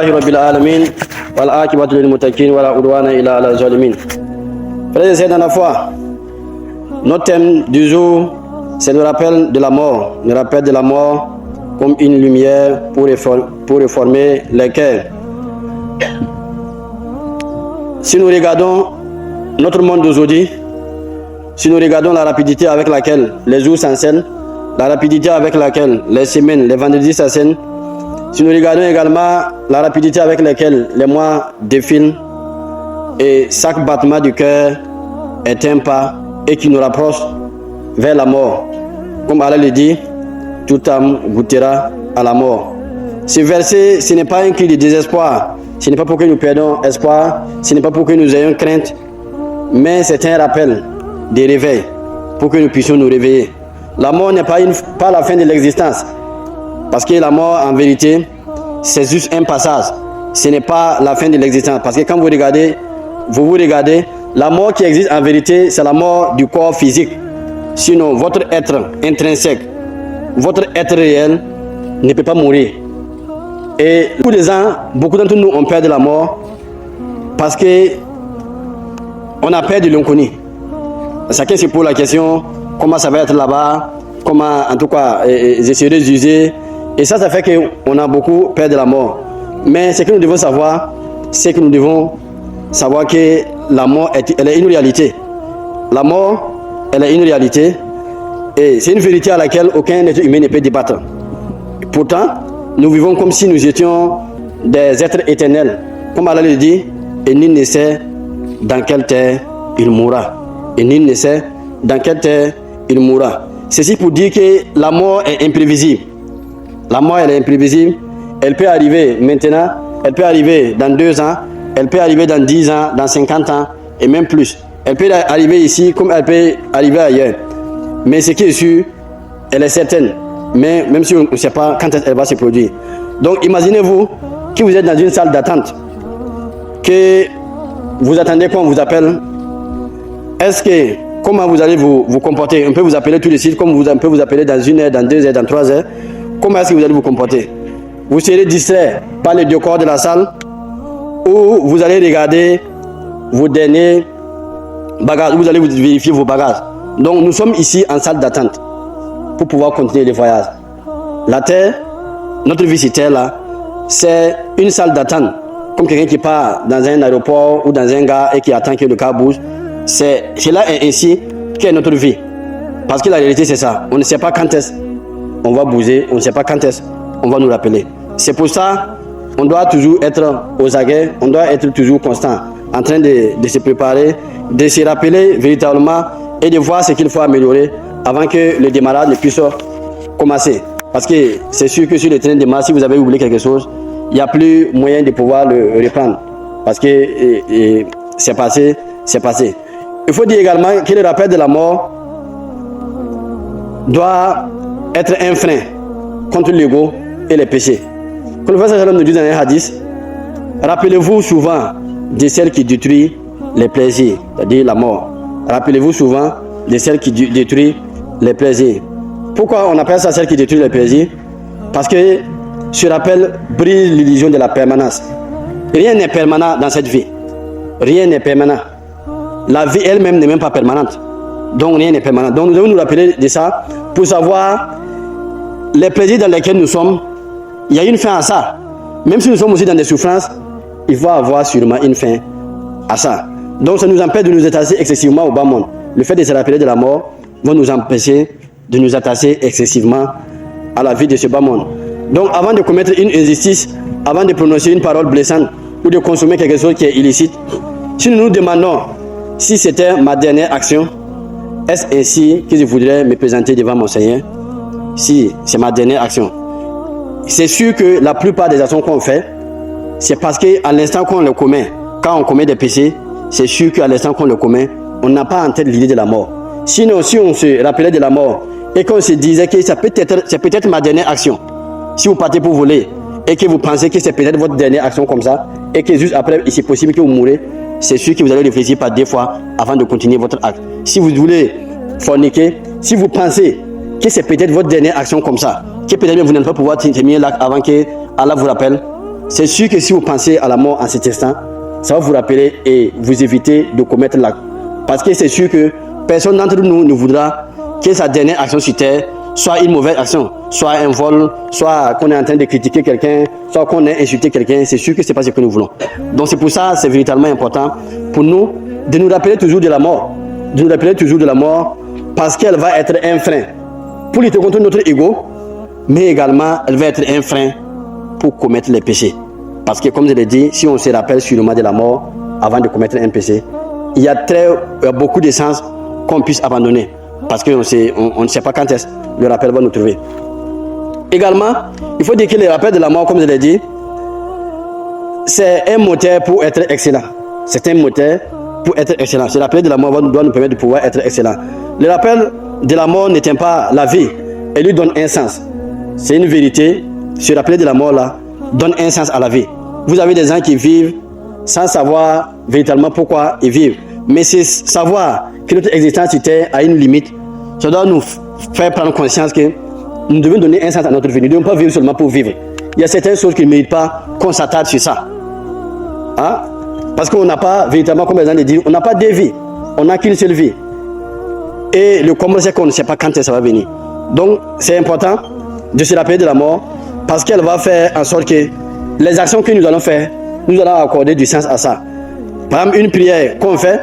Alhamdulillahi Rabbil Alamin, wal aqibatu lil muttaqin, wala udwana illa ala zalimin. Frères et sœurs dans la foi, notre thème du jour, c'est le rappel de la mort. Le rappel de la mort comme une lumière pour réformer les cœurs. Si nous regardons notre monde d'aujourd'hui, si nous regardons la rapidité avec laquelle les jours s'enchaînent, la rapidité avec laquelle les semaines, les vendredis s'enchaînent, si nous regardons également la rapidité avec laquelle les mois défilent, et chaque battement du cœur est un pas et qui nous rapproche vers la mort. Comme Allah le dit, toute âme goûtera à la mort. Ce verset, ce n'est pas un cri de désespoir, ce n'est pas pour que nous perdons espoir, ce n'est pas pour que nous ayons crainte, mais c'est un rappel de réveil pour que nous puissions nous réveiller. La mort n'est pas la fin de l'existence, parce que la mort en vérité c'est juste un passage, ce n'est pas la fin de l'existence, parce que quand vous vous regardez, la mort qui existe en vérité c'est la mort du corps physique. Sinon votre être intrinsèque, votre être réel ne peut pas mourir. Et tous les ans, beaucoup d'entre nous ont peur de la mort parce que on a peur de l'inconnu. Chacun se pose la question, comment ça va être là-bas, comment en tout cas je serai jugé. Et ça fait qu'on a beaucoup peur de la mort. Mais ce que nous devons savoir, c'est que nous devons savoir que la mort elle est une réalité. La mort, elle est une réalité. Et c'est une vérité à laquelle aucun être humain ne peut débattre. Et pourtant, nous vivons comme si nous étions des êtres éternels. Comme Allah le dit, et nul ne sait dans quelle terre il mourra. Et nul ne sait dans quelle terre il mourra. Ceci pour dire que la mort est imprévisible. La mort, elle est imprévisible. Elle peut arriver maintenant, elle peut arriver dans 2 ans, elle peut arriver dans 10 ans, dans 50 ans, et même plus. Elle peut arriver ici comme elle peut arriver ailleurs. Mais ce qui est sûr, elle est certaine. Mais même si on ne sait pas quand elle va se produire. Donc imaginez-vous que vous êtes dans une salle d'attente, que vous attendez qu'on vous appelle. Est-ce que, comment vous allez vous comporter? On peut vous appeler tout de suite, comme on peut vous appeler dans 1 heure, dans 2 heures, dans 3 heures. Comment est-ce que vous allez vous comporter? Vous serez distrait par le décor de la salle, ou vous allez regarder vos derniers bagages, vous allez vérifier vos bagages. Donc nous sommes ici en salle d'attente pour pouvoir continuer le voyage. La terre, notre vie sur terre là, c'est une salle d'attente, comme quelqu'un qui part dans un aéroport ou dans un gare et qui attend que le car bouge. Cela est ainsi qu'est notre vie. Parce que la réalité c'est ça, on ne sait pas quand est-ce on va bouger, on ne sait pas quand est-ce on va nous rappeler. C'est pour ça on doit toujours être aux aguets, on doit être toujours constant, en train de se préparer, de se rappeler véritablement et de voir ce qu'il faut améliorer avant que le démarrage ne puisse commencer. Parce que c'est sûr que sur le train de démarrage, si vous avez oublié quelque chose, il n'y a plus moyen de pouvoir le reprendre. Parce que c'est passé, c'est passé. Il faut dire également que le rappel de la mort doit être un frein contre l'ego et les péchés. Comme le prophète nous dit dans un hadith, rappelez-vous souvent de celle qui détruit les plaisirs, c'est-à-dire la mort. Rappelez-vous souvent de celle qui détruit les plaisirs. Pourquoi on appelle ça celle qui détruit les plaisirs? Parce que ce rappel brise l'illusion de la permanence. Rien n'est permanent dans cette vie. Rien n'est permanent. La vie elle-même n'est même pas permanente. Donc rien n'est permanent. Donc nous devons nous rappeler de ça pour savoir les plaisirs dans lesquels nous sommes. Il y a une fin à ça. Même si nous sommes aussi dans des souffrances, il va y avoir sûrement une fin à ça. Donc ça nous empêche de nous attacher excessivement au bas monde. Le fait de se rappeler de la mort va nous empêcher de nous attacher excessivement à la vie de ce bas monde. Donc avant de commettre une injustice, avant de prononcer une parole blessante ou de consommer quelque chose qui est illicite, si nous nous demandons si c'était ma dernière action, est-ce ainsi que je voudrais me présenter devant mon Seigneur? Si c'est ma dernière action. C'est sûr que la plupart des actions qu'on fait, c'est parce qu'à l'instant qu'on le commet, quand on commet des péchés, c'est sûr qu'à l'instant qu'on le commet, on n'a pas en tête l'idée de la mort. Sinon, si on se rappelait de la mort et qu'on se disait que c'est peut-être ma dernière action, si vous partez pour voler et que vous pensez que c'est peut-être votre dernière action comme ça, et que juste après, c'est possible que vous mourrez, c'est sûr que vous allez réfléchir par 2 fois avant de continuer votre acte. Si vous voulez forniquer, si vous pensez que c'est peut-être votre dernière action comme ça, que peut-être vous n'allez pas pouvoir terminer l'acte avant que Allah vous rappelle, c'est sûr que si vous pensez à la mort en cet instant, ça va vous rappeler et vous éviter de commettre l'acte. Parce que c'est sûr que personne d'entre nous ne voudra que sa dernière action sur terre soit une mauvaise action, soit un vol, soit qu'on est en train de critiquer quelqu'un, soit qu'on ait insulté quelqu'un. C'est sûr que ce n'est pas ce que nous voulons. Donc c'est pour ça, c'est véritablement important pour nous de nous rappeler toujours de la mort. De nous rappeler toujours de la mort parce qu'elle va être un frein pour lutter contre notre ego, mais également elle va être un frein pour commettre les péchés. Parce que comme je l'ai dit, si on se rappelle sûrement de la mort avant de commettre un péché, il y a beaucoup de sens qu'on puisse abandonner. Parce qu'on ne sait pas quand est-ce le rappel va nous trouver. Également, il faut dire que le rappel de la mort, comme je l'ai dit, c'est un moteur pour être excellent. C'est un moteur pour être excellent. Ce rappel de la mort doit nous permettre de pouvoir être excellent. Le rappel de la mort n'éteint pas la vie, elle lui donne un sens. C'est une vérité. Ce rappel de la mort là donne un sens à la vie. Vous avez des gens qui vivent sans savoir véritablement pourquoi ils vivent. Mais c'est savoir que notre existence était à une limite. Ça doit nous faire prendre conscience que nous devons donner un sens à notre vie. Nous ne devons pas vivre seulement pour vivre. Il y a certaines choses qui ne méritent pas qu'on s'attarde sur ça. Hein? Parce qu'on n'a pas, véritablement, comme les gens le disent, on n'a pas deux vies. On n'a qu'une seule vie. Et le comble, c'est qu'on ne sait pas quand ça va venir. Donc, c'est important de se rappeler de la mort parce qu'elle va faire en sorte que les actions que nous allons faire, nous allons accorder du sens à ça. Par exemple, une prière qu'on fait,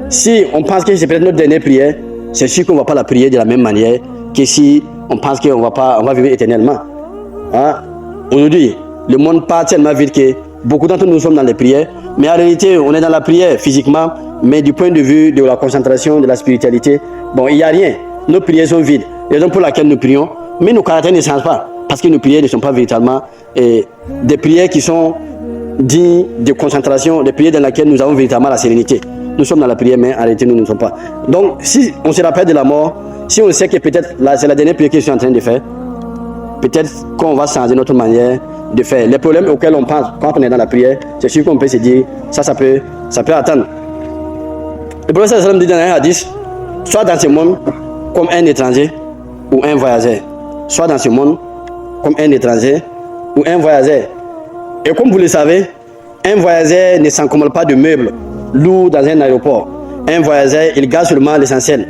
si on pense que c'est peut-être notre dernière prière, c'est sûr qu'on ne va pas la prier de la même manière que si on pense qu'on va vivre éternellement. Hein? Aujourd'hui, le monde part tellement vite que beaucoup d'entre nous sommes dans les prières, mais en réalité, on est dans la prière physiquement, mais du point de vue de la concentration, de la spiritualité, bon, il n'y a rien. Nos prières sont vides. Raison pour laquelle nous prions, mais nos caractères ne changent pas, parce que nos prières ne sont pas véritablement des prières qui sont dignes de concentration, des prières dans lesquelles nous avons véritablement la sérénité. Nous sommes dans la prière, mais en réalité, nous ne sommes pas. Donc, si on se rappelle de la mort, si on sait que peut-être c'est la dernière prière que je suis en train de faire, peut-être qu'on va changer notre manière de faire. Les problèmes auxquels on pense quand on est dans la prière, c'est sûr qu'on peut se dire, ça peut attendre. Le prophète sallallahu alayhi wa sallam dit dans un hadith, soit dans ce monde comme un étranger ou un voyageur. Soit dans ce monde comme un étranger ou un voyageur. Et comme vous le savez, un voyageur ne s'encombre pas de meubles lourds dans un aéroport. Un voyageur, il garde seulement l'essentiel.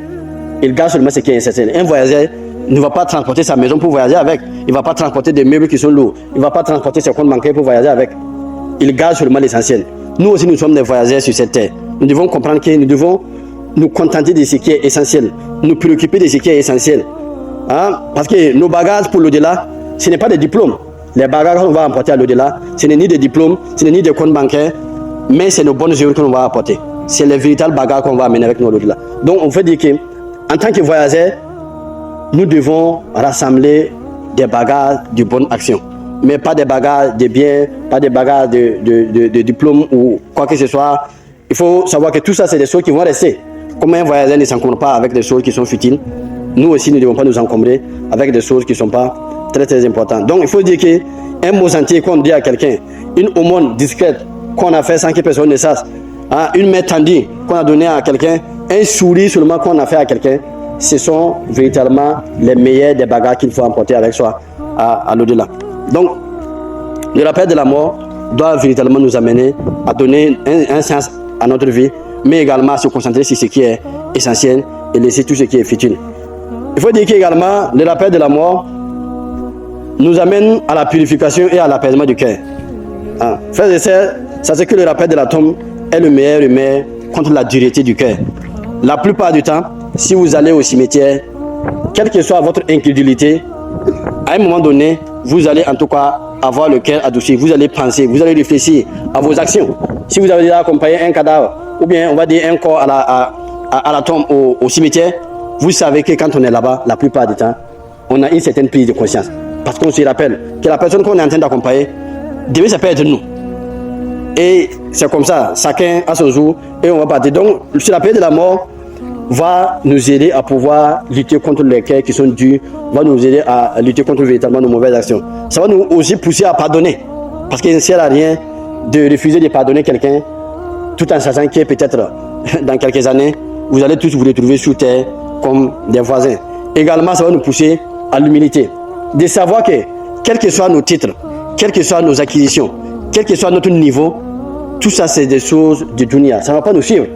Il garde seulement ce qui est essentiel. Un voyageur ne va pas transporter sa maison pour voyager avec. Il ne va pas transporter des meubles qui sont lourds. Il ne va pas transporter ses comptes bancaires pour voyager avec. Il garde seulement l'essentiel. Nous aussi, nous sommes des voyageurs sur cette terre. Nous devons comprendre que nous devons nous contenter de ce qui est essentiel. Nous préoccuper de ce qui est essentiel. Hein? Parce que nos bagages pour l'au-delà, ce n'est pas des diplômes. Les bagages qu'on va emporter à l'au-delà, ce n'est ni des diplômes, ce n'est ni des comptes bancaires, mais c'est nos bonnes œuvres qu'on va apporter. C'est les véritables bagages qu'on va amener avec nous à l'au-delà. Donc on veut dire que, en tant que voyageurs, nous devons rassembler des bagages de bonne action. Mais pas des bagages de biens, pas des bagages de diplômes ou quoi que ce soit. Il faut savoir que tout ça, c'est des choses qui vont rester. Comme un voyageur ne s'encombre pas avec des choses qui sont futiles, nous aussi, nous ne devons pas nous encombrer avec des choses qui ne sont pas très très importantes. Donc, il faut dire qu'un mot entier qu'on dit à quelqu'un, une aumône discrète qu'on a fait sans que personne ne sache, hein, une main tendue qu'on a donnée à quelqu'un, un sourire seulement qu'on a fait à quelqu'un, ce sont véritablement les meilleurs des bagages qu'il faut emporter avec soi à l'au-delà. Donc, le rappel de la mort doit véritablement nous amener à donner un sens à notre vie, mais également à se concentrer sur ce qui est essentiel et laisser tout ce qui est futile. Il faut dire qu'également, le rappel de la mort nous amène à la purification et à l'apaisement du cœur. Hein. Frères et sœurs, sachez que le rappel de la tombe est le meilleur remède contre la dureté du cœur. La plupart du temps, si vous allez au cimetière, quelle que soit votre incrédulité, à un moment donné, vous allez en tout cas avoir le cœur adouci. Vous allez penser, vous allez réfléchir à vos actions. Si vous avez déjà accompagné un cadavre, ou bien on va dire un corps à la tombe au cimetière, vous savez que quand on est là-bas, la plupart du temps, on a une certaine prise de conscience. Parce qu'on se rappelle que la personne qu'on est en train d'accompagner, demain ça peut être nous. Et c'est comme ça, chacun a son jour et on va partir. Donc, le rappel de la mort va nous aider à pouvoir lutter contre les cœurs qui sont durs, va nous aider à lutter contre véritablement nos mauvaises actions. Ça va nous aussi pousser à pardonner. Parce qu'il ne sert à rien de refuser de pardonner quelqu'un tout en sachant que peut-être dans quelques années, vous allez tous vous retrouver sous terre comme des voisins. Également, ça va nous pousser à l'humilité. De savoir que, quels que soient nos titres, quelles que soient nos acquisitions, quel que soit notre niveau, tout ça c'est des choses du dunya. Ça ne va pas nous suivre.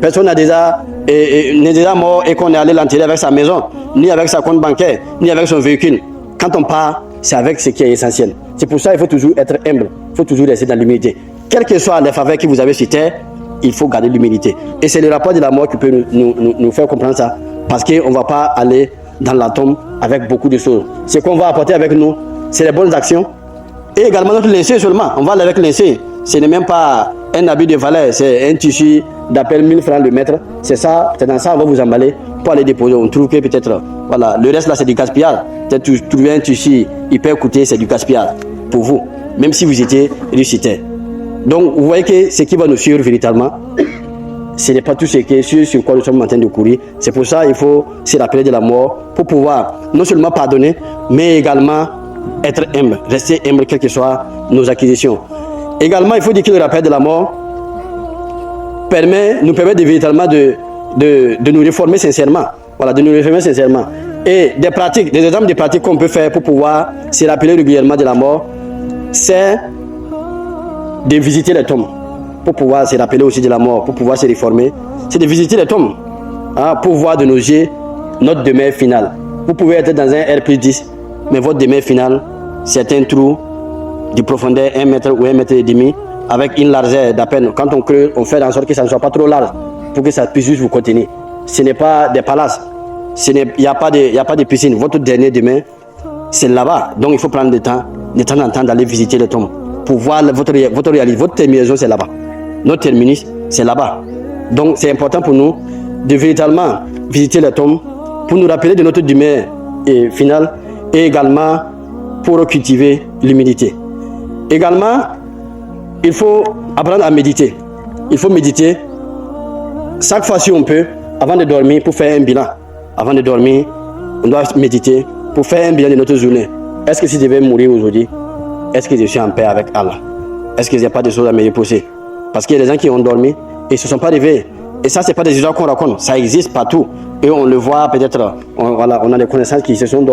Personne n'est déjà mort et qu'on est allé l'enterrer avec sa maison, ni avec sa compte bancaire, ni avec son véhicule. Quand on part, c'est avec ce qui est essentiel. C'est pour ça qu'il faut toujours être humble, il faut toujours rester dans l'humilité. Quelles que soient les faveurs que vous avez sur terre, il faut garder l'humilité. Et c'est le rapport de la mort qui peut nous faire comprendre ça. Parce qu'on ne va pas aller dans la tombe avec beaucoup de choses. Ce qu'on va apporter avec nous, c'est les bonnes actions. Et également notre linceul seulement. On va aller avec linceul. Ce n'est même pas un habit de valeur, c'est un tissu d'appel 1000 francs le mètre. C'est ça, c'est dans ça qu'on va vous emballer pour aller déposer. On trouve que peut-être, voilà, le reste là c'est du gaspillage. Peut-être trouver un tissu hyper coûteux, c'est du gaspillage pour vous. Même si vous étiez réussité. Donc vous voyez que ce qui va nous suivre véritablement, ce n'est pas tout ce qui est sur quoi nous sommes en train de courir. C'est pour ça qu'il faut se rappeler de la mort pour pouvoir non seulement pardonner, mais également être humble, rester humble quelles que soient nos acquisitions. Également, il faut dire que le rappel de la mort nous permet véritablement de nous réformer sincèrement. Voilà, de nous réformer sincèrement. Et des pratiques, des exemples de pratiques qu'on peut faire pour pouvoir se rappeler régulièrement de la mort, c'est de visiter les tombes. Pour pouvoir se rappeler aussi de la mort, pour pouvoir se réformer, c'est de visiter les tombes, pour voir de nos yeux notre demeure finale. Vous pouvez être dans un R+10, mais votre demeure finale, c'est un trou de profondeur 1 mètre ou 1 mètre et demi, avec une largeur d'à peine. Quand on creuse, on fait en sorte que ça ne soit pas trop large, pour que ça puisse juste vous contenir. Ce n'est pas des palaces, il n'y a pas de piscine. Votre dernier demeure, c'est là-bas. Donc il faut prendre le temps, de temps en temps, d'aller visiter les tombes, pour voir votre réalité. Votre terminaison, c'est là-bas. Notre terminus, c'est là-bas. Donc c'est important pour nous de véritablement visiter les tombes pour nous rappeler de notre demeure finale et également pour cultiver l'humilité. Également, il faut apprendre à méditer. Il faut méditer chaque fois si on peut avant de dormir pour faire un bilan. Avant de dormir, on doit méditer pour faire un bilan de notre journée. Est-ce que si je devais mourir aujourd'hui, est-ce que je suis en paix avec Allah? Est-ce qu'il n'y a pas de choses à me reposer? Parce qu'il y a des gens qui ont dormi et ne se sont pas réveillés. Et ça, ce n'est pas des histoires qu'on raconte. Ça existe partout. Et on le voit peut-être, on a des connaissances qui se sont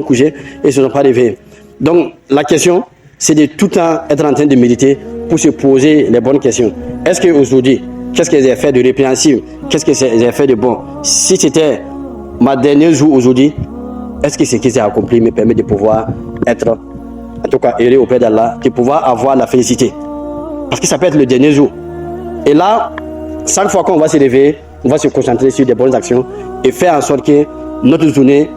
couchées et ne se sont pas réveillés. Donc, la question, c'est de tout le temps être en train de méditer pour se poser les bonnes questions. Est-ce qu'aujourd'hui, qu'est-ce que j'ai fait de répréhensible? Qu'est-ce que j'ai fait de bon? Si c'était ma dernier jour aujourd'hui, est-ce que ce que j'ai accompli me permet de pouvoir être, en tout cas, heureux auprès d'Allah, de pouvoir avoir la félicité? Parce que ça peut être le dernier jour. Et là, chaque fois qu'on va se réveiller, on va se concentrer sur des bonnes actions et faire en sorte que notre journée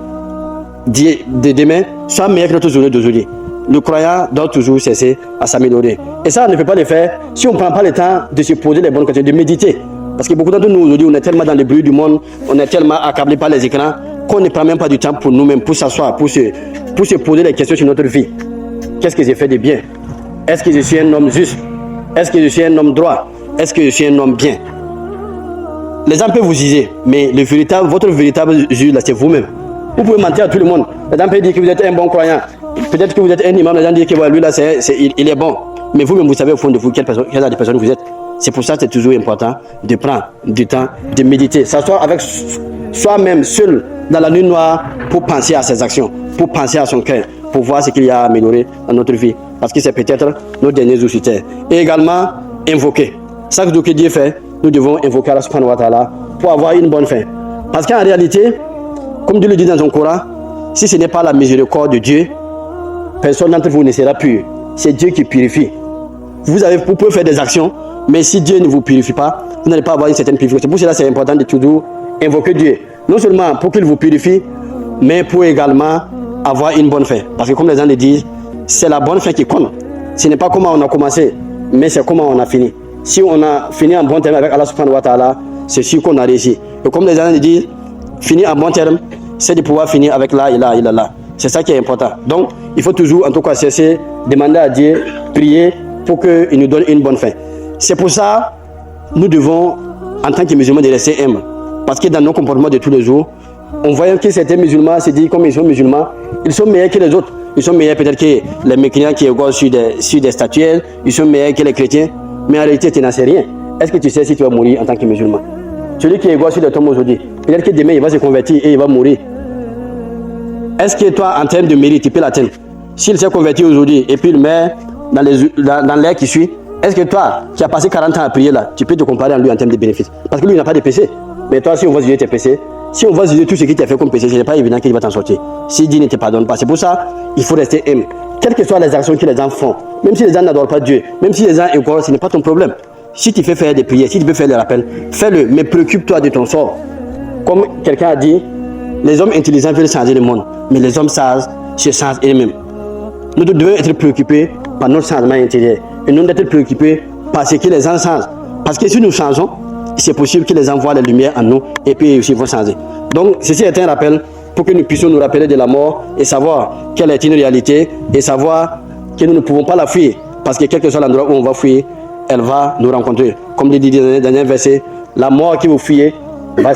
de demain soit meilleure que notre journée d'aujourd'hui. Le croyant doit toujours cesser à s'améliorer. Et ça, on ne peut pas le faire si on ne prend pas le temps de se poser les bonnes questions, de méditer. Parce que beaucoup d'entre nous aujourd'hui, on est tellement dans le bruit du monde, on est tellement accablé par les écrans, qu'on ne prend même pas du temps pour nous-mêmes, pour s'asseoir, pour se poser des questions sur notre vie. Qu'est-ce que j'ai fait de bien? Est-ce que je suis un homme juste? Est-ce que je suis un homme droit? Est-ce que je suis un homme bien? Les gens peuvent vous juger, mais votre véritable juge, c'est vous-même. Vous pouvez mentir à tout le monde. Les gens peuvent dire que vous êtes un bon croyant. Peut-être que vous êtes un imam, les gens disent que lui là, il est bon. Mais vous-même, vous savez au fond de vous quelle genre de personne vous êtes. C'est pour ça que c'est toujours important de prendre du temps, de méditer. S'asseoir avec soi-même, seul, dans la nuit noire, pour penser à ses actions, pour penser à son cœur, pour voir ce qu'il y a à améliorer dans notre vie. Parce que c'est peut-être nos derniers jours sur terre. Et également, invoquer. Chaque jour que Dieu fait, nous devons invoquer Allah subhanahu wa ta'ala pour avoir une bonne fin. Parce qu'en réalité, comme Dieu le dit dans son Coran, si ce n'est pas la miséricorde de Dieu, personne d'entre vous ne sera pur. C'est Dieu qui purifie. Vous pouvez faire des actions, mais si Dieu ne vous purifie pas, vous n'allez pas avoir une certaine purification. Pour cela, c'est important de toujours invoquer Dieu. Non seulement pour qu'il vous purifie, mais pour également avoir une bonne fin. Parce que comme les gens le disent, c'est la bonne fin qui compte. Ce n'est pas comment on a commencé, mais c'est comment on a fini. Si on a fini en bon terme avec Allah subhanahu wa ta'ala, c'est sûr qu'on a réussi. Et comme les gens le disent, finir en bon terme, c'est de pouvoir finir avec la ilaha illallah. C'est ça qui est important. Donc, il faut toujours, en tout cas, cesser, demander à Dieu, prier pour qu'il nous donne une bonne fin. C'est pour ça, nous devons, en tant que musulmans, de rester humbles. Parce que dans nos comportements de tous les jours, on voit que certains musulmans se disent, comme ils sont musulmans, ils sont meilleurs que les autres. Ils sont meilleurs peut-être que les mécréants qui égorgent sur des statuaires, ils sont meilleurs que les chrétiens. Mais en réalité, tu n'en sais rien. Est-ce que tu sais si tu vas mourir en tant que musulman? Celui qui égorge sur les tombes aujourd'hui, peut-être que demain, il va se convertir et il va mourir. Est-ce que toi, en termes de mérite, tu peux l'atteindre? S'il s'est converti aujourd'hui et puis il meurt dans l'air qui suit, est-ce que toi, qui as passé 40 ans à prier là, tu peux te comparer à lui en termes de bénéfices? Parce que lui, il n'a pas de péché. Mais toi, si on va juger tes péchés, si on va juger tout ce qui t'a fait comme péché, ce n'est pas évident qu'il va t'en sortir. Si Dieu ne te pardonne pas, c'est pour ça il faut rester humble. Quelles que soient les actions que les gens font, même si les gens n'adorent pas Dieu, même si les gens écorent, ce n'est pas ton problème. Si tu fais faire des prières, si tu peux faire des rappels, fais-le, mais préoccupe-toi de ton sort. Comme quelqu'un a dit, les hommes intelligents veulent changer le monde, mais les hommes sages se changent eux-mêmes. Nous devons être préoccupés par notre changement intérieur et non d'être préoccupés par ce que les gens changent. Parce que si nous changeons, c'est possible que les gens voient la lumière en nous et puis aussi vont changer. Donc, ceci est un rappel pour que nous puissions nous rappeler de la mort et savoir quelle est une réalité et savoir que nous ne pouvons pas la fuir. Parce que quel que soit l'endroit où on va fuir, elle va nous rencontrer. Comme le dit dans le dernier verset, la mort qui vous fuyez va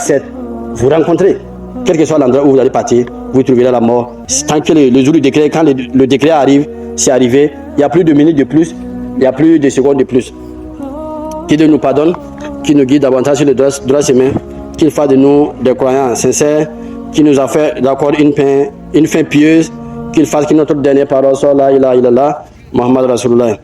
vous rencontrer. Quel que soit l'endroit où vous allez partir, vous trouverez la mort. Tant que le jour du décret, quand le décret arrive, c'est arrivé, il n'y a plus de minutes de plus, il n'y a plus de secondes de plus. Que Dieu nous pardonne, qu'il nous guide davantage sur le droit chemin, qu'il fasse de nous des croyants sincères, qu'il nous a fait d'accord une fin pieuse, qu'il fasse que notre dernière parole soit là, Muhammad Rasulullah.